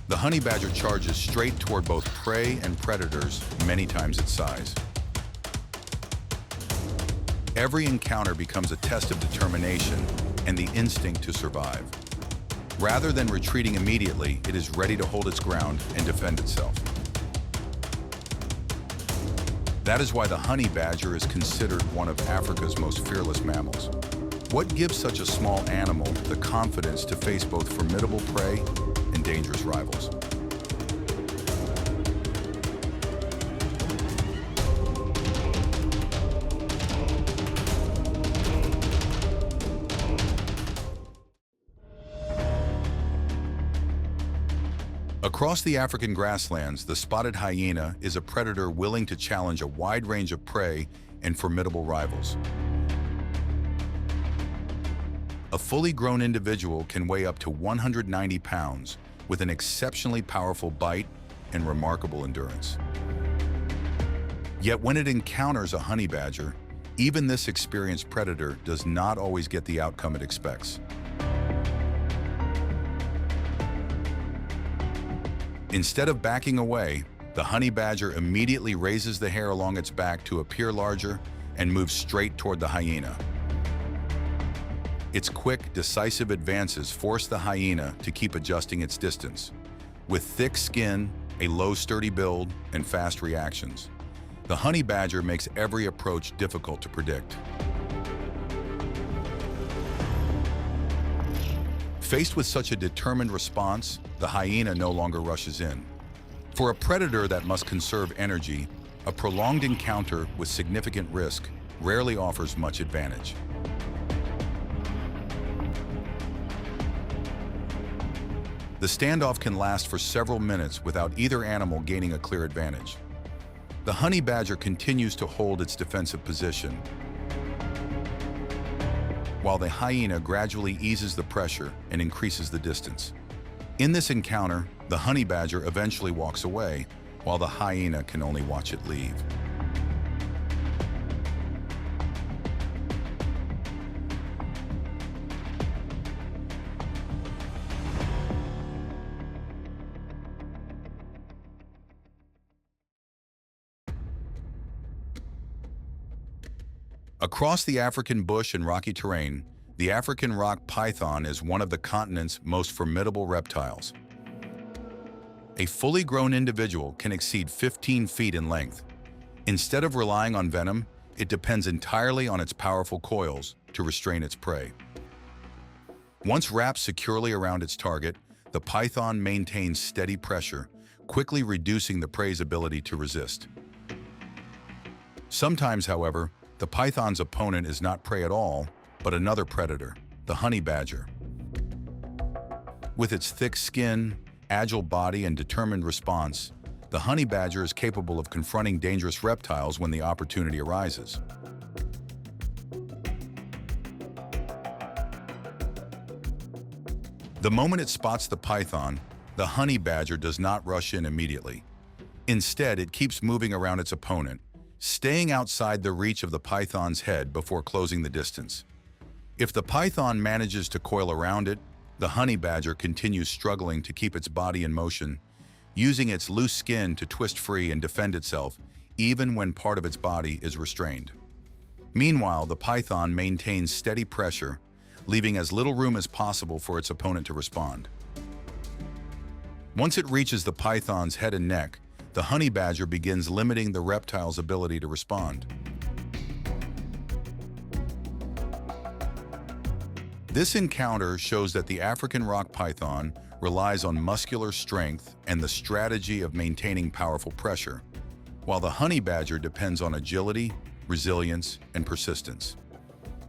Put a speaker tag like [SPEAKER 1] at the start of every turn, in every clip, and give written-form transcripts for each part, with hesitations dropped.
[SPEAKER 1] The honey badger charges straight toward both prey and predators, many times its size. Every encounter becomes a test of determination and the instinct to survive. Rather than retreating immediately, it is ready to hold its ground and defend itself. That is why the honey badger is considered one of Africa's most fearless mammals. What gives such a small animal the confidence to face both formidable prey and dangerous rivals? Across the African grasslands, the spotted hyena is a predator willing to challenge a wide range of prey and formidable rivals. A fully grown individual can weigh up to 190 pounds with an exceptionally powerful bite and remarkable endurance. Yet when it encounters a honey badger, even this experienced predator does not always get the outcome it expects. Instead of backing away, the honey badger immediately raises the hair along its back to appear larger and moves straight toward the hyena. Its quick, decisive advances force the hyena to keep adjusting its distance. With thick skin, a low, sturdy build, and fast reactions, the honey badger makes every approach difficult to predict. Faced with such a determined response, the hyena no longer rushes in. For a predator that must conserve energy, a prolonged encounter with significant risk rarely offers much advantage. The standoff can last for several minutes without either animal gaining a clear advantage. The honey badger continues to hold its defensive position, while the hyena gradually eases the pressure and increases the distance. In this encounter, the honey badger eventually walks away, while the hyena can only watch it leave. Across the African bush and rocky terrain, the African rock python is one of the continent's most formidable reptiles. A fully grown individual can exceed 15 feet in length. Instead of relying on venom, it depends entirely on its powerful coils to restrain its prey. Once wrapped securely around its target, the python maintains steady pressure, quickly reducing the prey's ability to resist. Sometimes, however, the python's opponent is not prey at all, but another predator, the honey badger. With its thick skin, agile body, and determined response, the honey badger is capable of confronting dangerous reptiles when the opportunity arises. The moment it spots the python, the honey badger does not rush in immediately. Instead, it keeps moving around its opponent, staying outside the reach of the python's head before closing the distance. If the python manages to coil around it, the honey badger continues struggling to keep its body in motion, using its loose skin to twist free and defend itself, even when part of its body is restrained. Meanwhile, the python maintains steady pressure, leaving as little room as possible for its opponent to respond. Once it reaches the python's head and neck, the honey badger begins limiting the reptile's ability to respond. This encounter shows that the African rock python relies on muscular strength and the strategy of maintaining powerful pressure, while the honey badger depends on agility, resilience, and persistence.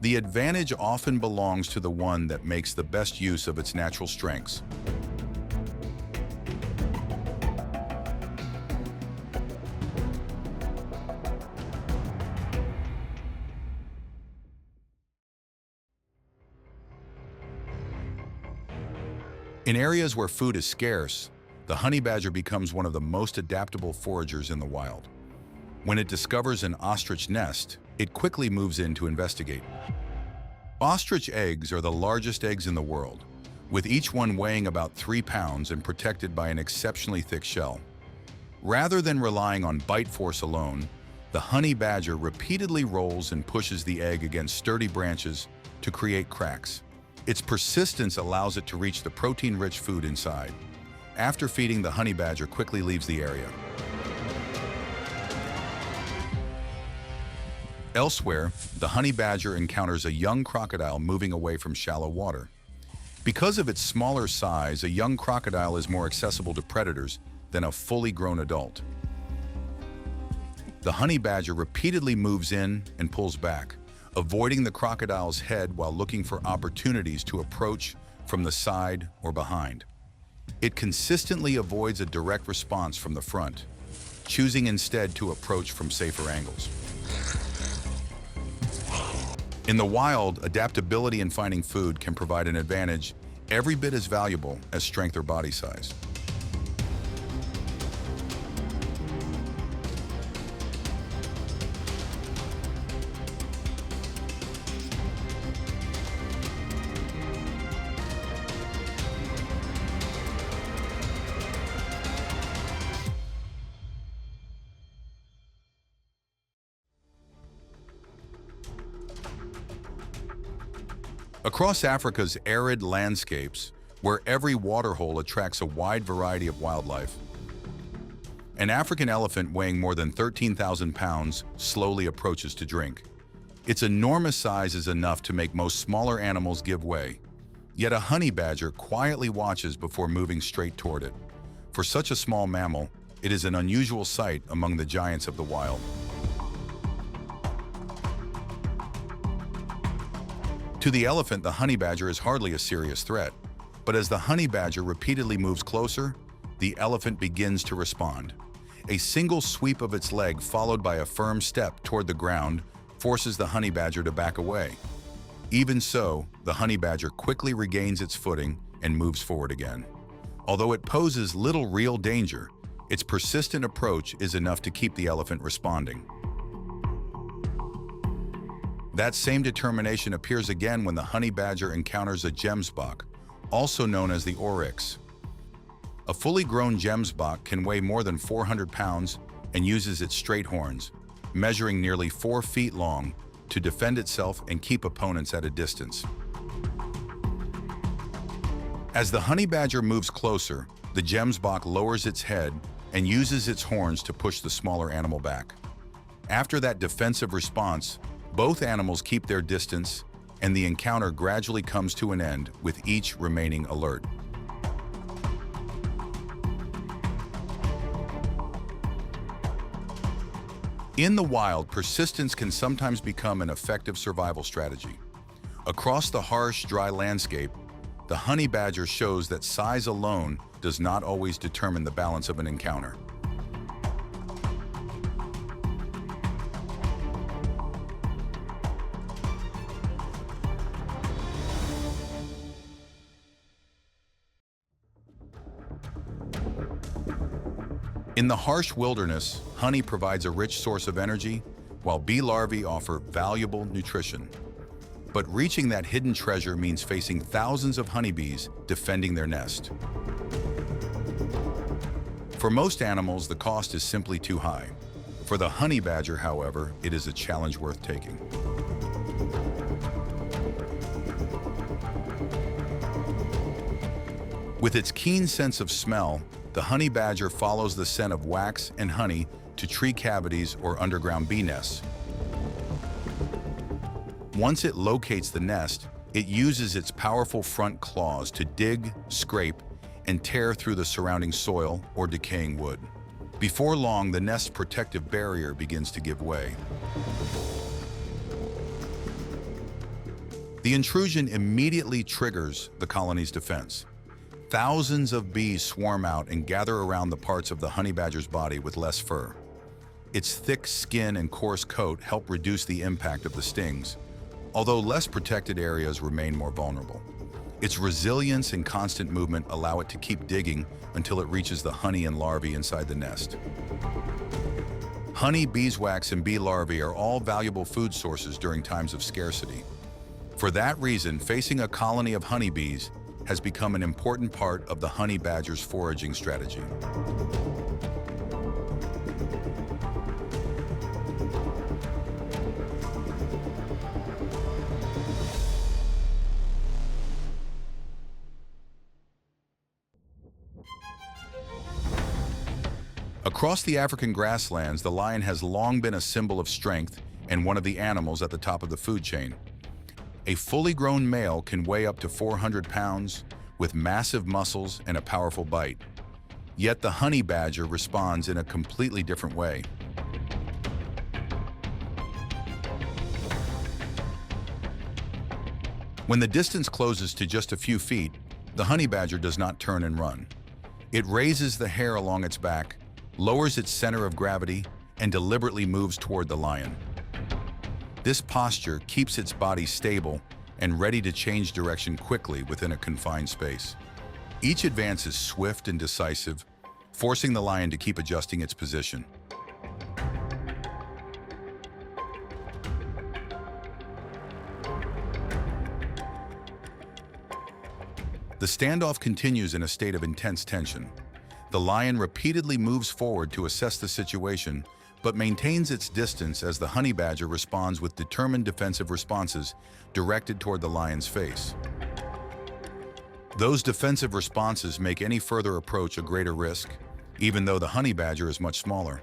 [SPEAKER 1] The advantage often belongs to the one that makes the best use of its natural strengths. In areas where food is scarce, the honey badger becomes one of the most adaptable foragers in the wild. When it discovers an ostrich nest, it quickly moves in to investigate. Ostrich eggs are the largest eggs in the world, with each one weighing about 3 pounds and protected by an exceptionally thick shell. Rather than relying on bite force alone, the honey badger repeatedly rolls and pushes the egg against sturdy branches to create cracks. Its persistence allows it to reach the protein-rich food inside. After feeding, the honey badger quickly leaves the area. Elsewhere, the honey badger encounters a young crocodile moving away from shallow water. Because of its smaller size, a young crocodile is more accessible to predators than a fully grown adult. The honey badger repeatedly moves in and pulls back, avoiding the crocodile's head while looking for opportunities to approach from the side or behind. It consistently avoids a direct response from the front, choosing instead to approach from safer angles. In the wild, adaptability in finding food can provide an advantage every bit as valuable as strength or body size. Across Africa's arid landscapes, where every waterhole attracts a wide variety of wildlife, an African elephant weighing more than 13,000 pounds slowly approaches to drink. Its enormous size is enough to make most smaller animals give way, yet a honey badger quietly watches before moving straight toward it. For such a small mammal, it is an unusual sight among the giants of the wild. To the elephant, the honey badger is hardly a serious threat, but as the honey badger repeatedly moves closer, the elephant begins to respond. A single sweep of its leg followed by a firm step toward the ground forces the honey badger to back away. Even so, the honey badger quickly regains its footing and moves forward again. Although it poses little real danger, its persistent approach is enough to keep the elephant responding. That same determination appears again when the honey badger encounters a gemsbok, also known as the oryx. A fully grown gemsbok can weigh more than 400 pounds and uses its straight horns, measuring nearly 4 feet long, to defend itself and keep opponents at a distance. As the honey badger moves closer, the gemsbok lowers its head and uses its horns to push the smaller animal back. After that defensive response, both animals keep their distance, and the encounter gradually comes to an end with each remaining alert. In the wild, persistence can sometimes become an effective survival strategy. Across the harsh, dry landscape, the honey badger shows that size alone does not always determine the balance of an encounter. In the harsh wilderness, honey provides a rich source of energy, while bee larvae offer valuable nutrition. But reaching that hidden treasure means facing thousands of honeybees defending their nest. For most animals, the cost is simply too high. For the honey badger, however, it is a challenge worth taking. With its keen sense of smell, the honey badger follows the scent of wax and honey to tree cavities or underground bee nests. Once it locates the nest, it uses its powerful front claws to dig, scrape, and tear through the surrounding soil or decaying wood. Before long, the nest's protective barrier begins to give way. The intrusion immediately triggers the colony's defense. Thousands of bees swarm out and gather around the parts of the honey badger's body with less fur. Its thick skin and coarse coat help reduce the impact of the stings, although less protected areas remain more vulnerable. Its resilience and constant movement allow it to keep digging until it reaches the honey and larvae inside the nest. Honey, beeswax, and bee larvae are all valuable food sources during times of scarcity. For that reason, facing a colony of honeybees has become an important part of the honey badger's foraging strategy. Across the African grasslands, the lion has long been a symbol of strength and one of the animals at the top of the food chain. A fully grown male can weigh up to 400 pounds with massive muscles and a powerful bite. Yet the honey badger responds in a completely different way. When the distance closes to just a few feet, the honey badger does not turn and run. It raises the hair along its back, lowers its center of gravity, and deliberately moves toward the lion. This posture keeps its body stable and ready to change direction quickly within a confined space. Each advance is swift and decisive, forcing the lion to keep adjusting its position. The standoff continues in a state of intense tension. The lion repeatedly moves forward to assess the situation, but maintains its distance as the honey badger responds with determined defensive responses directed toward the lion's face. Those defensive responses make any further approach a greater risk, even though the honey badger is much smaller.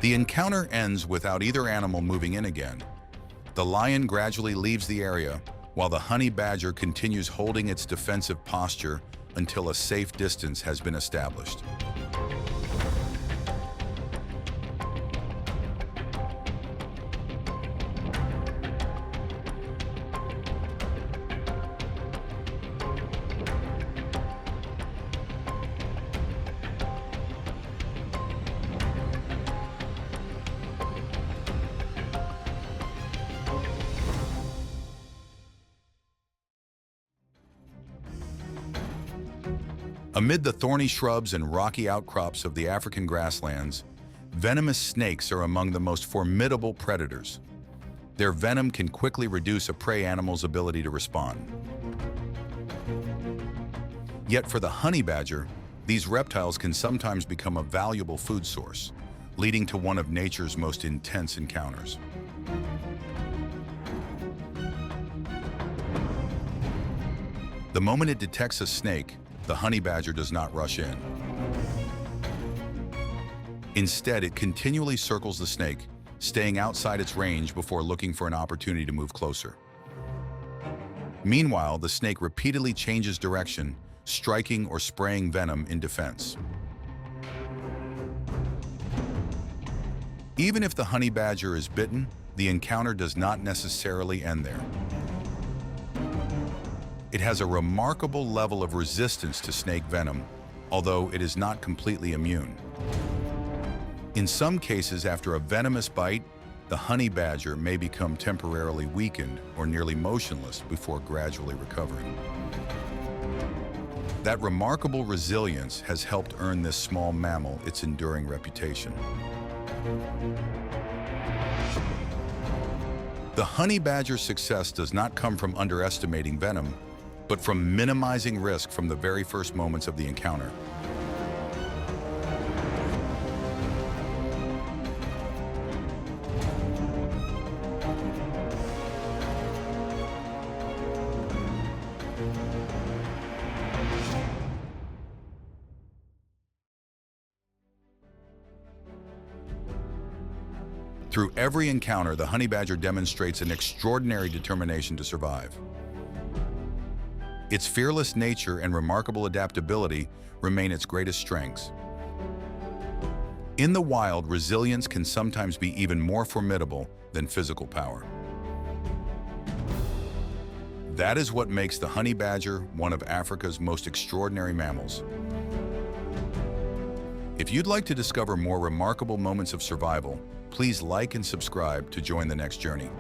[SPEAKER 1] The encounter ends without either animal moving in again. The lion gradually leaves the area, while the honey badger continues holding its defensive posture until a safe distance has been established. Amid the thorny shrubs and rocky outcrops of the African grasslands, venomous snakes are among the most formidable predators. Their venom can quickly reduce a prey animal's ability to respond. Yet for the honey badger, these reptiles can sometimes become a valuable food source, leading to one of nature's most intense encounters. The moment it detects a snake, the honey badger does not rush in. Instead, it continually circles the snake, staying outside its range before looking for an opportunity to move closer. Meanwhile, the snake repeatedly changes direction, striking or spraying venom in defense. Even if the honey badger is bitten, the encounter does not necessarily end there. It has a remarkable level of resistance to snake venom, although it is not completely immune. In some cases, after a venomous bite, the honey badger may become temporarily weakened or nearly motionless before gradually recovering. That remarkable resilience has helped earn this small mammal its enduring reputation. The honey badger's success does not come from underestimating venom, but from minimizing risk from the very first moments of the encounter. Through every encounter, the honey badger demonstrates an extraordinary determination to survive. Its fearless nature and remarkable adaptability remain its greatest strengths. In the wild, resilience can sometimes be even more formidable than physical power. That is what makes the honey badger one of Africa's most extraordinary mammals. If you'd like to discover more remarkable moments of survival, please like and subscribe to join the next journey.